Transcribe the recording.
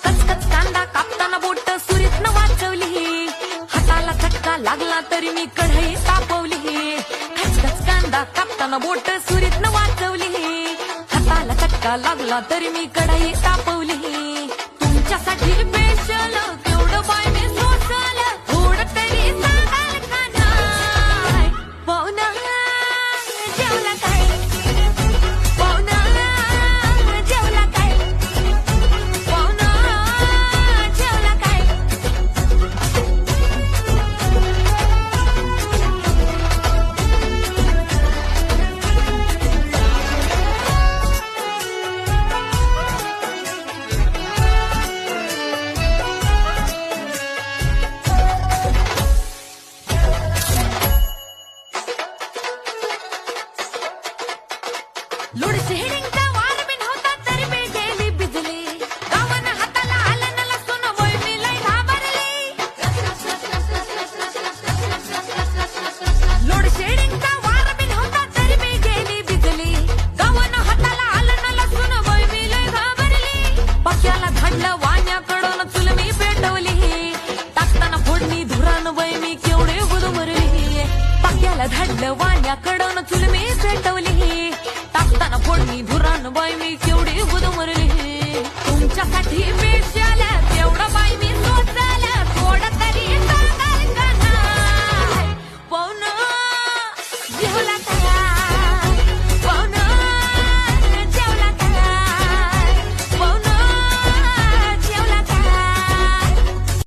कचकच कांदा कापताना बोट सुरीतनं वाचवली, हाताला चटका लागला तरी मी कढई तापवली. कचकच कांदा कापताना बोट सुरीतनं वाचवली, हाताला चटका लागला तरी मी कढई तापवली. तुमच्यासाठी स्पेशल तेवढं बाय मी सोशल, थोडं तरी सांगाल का नाय? पाहुणा जेवला काय? पाहुणा जेवला काय? पाहुणा जेवला काय? लोडशेडिंगचा वार बिन होता तरी मी गेली बिजली, गावानं हाताला आलं न लसूण वय मी लय घाबरली. लोडशेडिंगचा वार बिन होता तरी मी गेली बिजली, गावानं हाताला आलं न लसूण वय मी लय घाबरली. पक्याला धाडलं वाण्याकडून चूल मी पेटवली, टाकताना फोडणी धुरान वय मी केवढे गुदमरली. पक्याला धाडलं वाण्याकडून चूल मी पेटवली, टाकताना फोडणी धुरान बाई मी केवढी गुदमरली. तुमच्यासाठी मी